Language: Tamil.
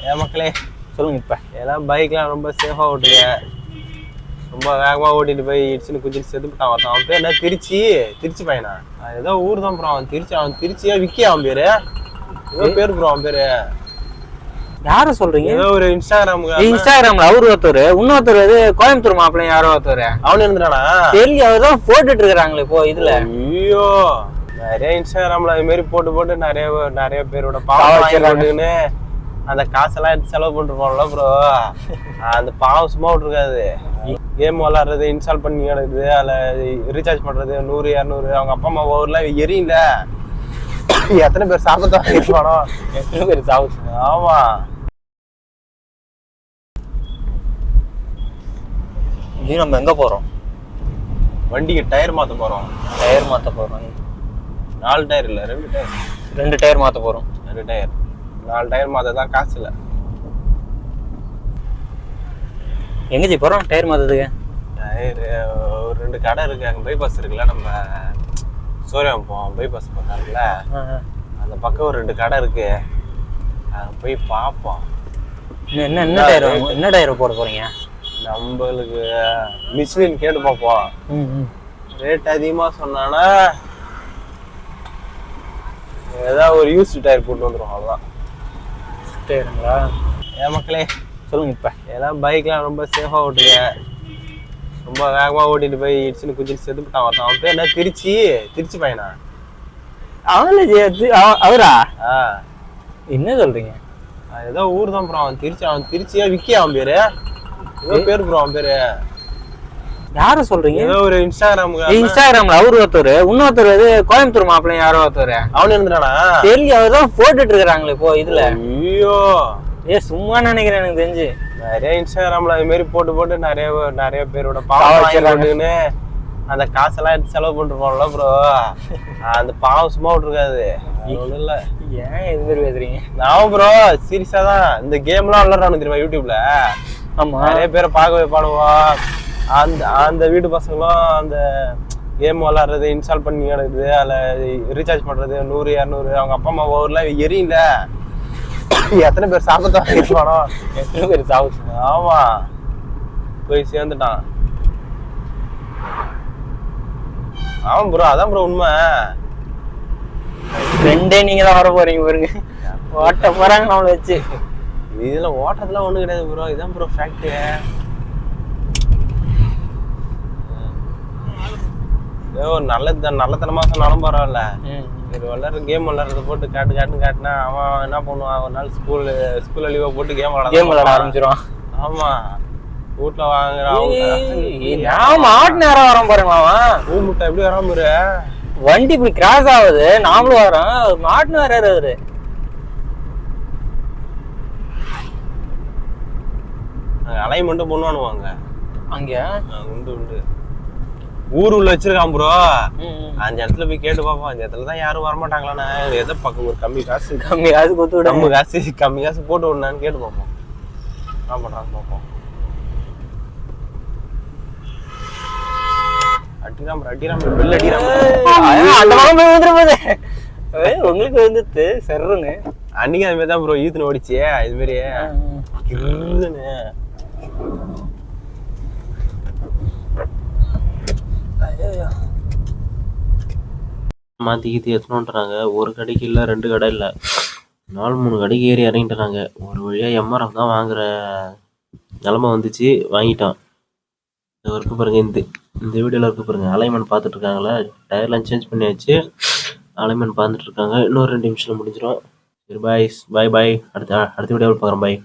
ஏன் மக்களே சொல்லுங்க. இப்ப எல்லாம் பைக்லாம் ரொம்ப சேஃபா ஓட்டுங்க. ரொம்ப வேகமா ஓட்டிட்டு போய் இடிச்சுன்னு குதிச்சு செத்துட்டான் ஒருத்தன். அவன் பேர் என்ன? திருச்சி பையனா? ஏதோ ஊர் தான் ப்ரோ. அவன் திருச்சியா விக்கி அவன் பேரு ஏதோ பேரு ப்ரோ. அவன் பேரு யார சொல்றீங்க? ஏதோ ஒரு இன்ஸ்டாகிராம்ல அவரு ஒருத்தர், இன்னொருத்தர் வந்து கோயம்புத்தூர் மாப்பிள்ளை யாரோ ஒருத்தர். அவனு இருந்தானா? தெரியல, அவர்தான் போட்டுட்டு இருக்கிறாங்களே இப்போ இதுல. ஐயோ, நிறைய இன்ஸ்டாகிராம்ல அது மாதிரி போட்டு நிறைய பேரோட பாவம் அந்த காசெல்லாம் எடுத்து செலவு பண்ணிருப்போம்ல ப்ரோ. அந்த பாவம் சும்மா விட்டுருக்காது. கேம் விளாடுறது, இன்ஸ்டால் பண்ணி கிடக்குது, அதில் ரீசார்ஜ் பண்றது 100 200. அவங்க அப்பா அம்மா ஓவர்ல எரியல. எத்தனை பேர் சாப்பிட்டு இருப்பானோ, எத்தனை பேர் சாப்பிட்டு. ஆமா, இது நம்ம எங்க போறோம்? வண்டிக்கு டயர் மாத்த போறோம். 4 டயர் இல்ல, 2 டயர். 2 டயர் மாத்த போறோம். 2 டயர். 4 டயர் மாத்ததான் காசு இல்ல. எங்க போறோம் டயர் மாத்ததுக்கு? டயர் ஒரு 2 கடை இருக்கு. அங்க பைபாஸ் இருக்குல்ல, நம்ம சூரியம் போவோம் பைபாஸ் பக்கம்ல, அந்த பக்கம் ஒரு 2 கடை இருக்கு. அங்க போய் பார்ப்போம். என்ன டயர் போட போறீங்க? நம்மளுக்கு மிஸ்லின் கேட்டு பார்ப்போம். ரேட் அதிகமா சொன்னானா ஏதாவது ஒரு யூஸ் டயர் போட்டு வந்துடும். அவ்வளோதான். டயருங்களா? ஏன் மக்களே சொல்லுங்க. இப்ப எல்லாம் பைக்லாம் ரொம்ப சேஃபா ஓட்டுங்க. ரொம்ப வேகமா ஓட்டிட்டு போய் இடிச்சுன்னு குதிச்சு செத்துட்டான் ஒருத்தன். அவன் பேர் என்ன? திருச்சி பையனா? அவரா? என்ன சொல்றீங்க? ஏதோ ஊர் தான் ப்ரோ. அவன் திருச்சியா விக்கி அவன் பேரு ஏதோ பேரு ப்ரோ. அவன் பேரு யார சொல்றீங்க? ஏதோ ஒரு இன்ஸ்டாகிராம்ல அவரு ஒருத்தர், இன்னொருத்தர் வந்து கோயம்புத்தூர் மாப்பிள்ளை யாரோ ஒருத்தர். அவனு இருந்தானா? தெரியல, அவர்தான் போட்டுட்டு இருக்கிறாங்களே இப்போ இதுல. ஐயோ, சும்மா நினைக்கிறேன். எனக்கு தெரிஞ்சு நிறைய இன்ஸ்டாகிராம்ல அது மாதிரி போட்டு நிறைய பேரோட பாவம் அந்த காசெல்லாம் எடுத்து செலவு பண்ணிருப்போம்ல ப்ரோ. அந்த பாவம் சும்மா விட்டுருக்காது. ஒண்ணும் இல்ல. ஏன் இது மாதிரி பேசுறீங்க? நான் ப்ரோ சீரியஸா தான் இந்த கேம்லாம் விளையாடுறானு தெரியுமா யூடியூப்ல? ஆமா, நிறைய பேரை பார்க்க வைப்பானுவோம். அந்த வீட்டு பசங்களும் அந்த கேம் விளாடுறது, இன்ஸ்டால் பண்ணி கிடக்குது, அதில் ரீசார்ஜ் பண்றது 100 200. அவங்க அப்பா அம்மா ஓவர்ல எரியல. எத்தனை பேர் சாப்பிட்டு இருப்பானோ, எத்தனை பேர் சாப்பிட்டு. ஆமா, போய் சேர்ந்துட்டான். ஆமா ப்ரோ, அதான் ப்ரோ உண்மை. 2 நீங்க தான் வர போறீங்க பாருங்க. ஓட்ட போறாங்க நம்மள வச்சு. இதுல ஓட்டத்துல ஒண்ணு கிடையாது ப்ரோ. இதான் ப்ரோ ஃபேக்ட். ஒரு நல்லத்தனமா சொன்னாலும் பரவாயில்ல. இது விளையாடுற கேம் விளையாடுறத போட்டு காட்டுனா அவன் என்ன பண்ணுவான்? ஒரு நாள் ஸ்கூல்ல லீவா போட்டு கேம் விளையாட ஆரம்பிச்சிருவான். ஆமா, வீட்டுல வாங்குறான். மாட்டு நேரம் வரோம் பாருங்க. அவன் பூ முட்டை எப்படி வராம இரு? வண்டி இப்படி கிராஸ் ஆகுது, நாமளும் வரோம். மாட்டு வர்றாரு அவரு. அலைன்மெண்ட் பண்ணுவானுவாங்க அங்க. உண்டு ஊர் உள்ள வச்சிருக்கான் ப்ரோ. அந்த இடத்துல போய் கேட்டு பாப்போம். அந்த இடத்துல தான் யாரும் வரமாட்டாங்களாண்ணா. எதை பக்கம் ஒரு கம்மி காசு கொடுத்து விட, கம்மி காசு போட்டு விடனான்னு கேட்டு பார்ப்போம். என்ன பண்றான்னு பார்ப்போம். உங்களுக்கு வந்து செர்றன்னு அன்னைக்கு அது மாதிரி தான் ப்ரோ ஈத்துன்னு ஓடிச்சு. இது மாதிரி மாத்தி கீத்தி எத்தணுன்றாங்க. ஒரு கடைக்கு இல்லை, 2 கடை இல்லை, 4 3 கடைக்கு ஏறி இறங்கிட்டுறாங்க. ஒரு வழியா எம்ஆர்எஃப் தான் வாங்குற நிலமை வந்துச்சு. வாங்கிட்டான். இருக்கு பாருங்க, இந்த வீடியோல இருக்கு பாருங்க. அலைன்மெண்ட் பார்த்துட்டு இருக்காங்களா? டயர்லாம் சேஞ்ச் பண்ணியாச்சு. அலைன்மெண்ட் பார்த்துட்டு இருக்காங்க. இன்னொரு 2 நிமிஷத்துல முடிஞ்சிடும். சரி பாய். அடுத்த வீடியோவில் பார்க்குறேன். பாய்.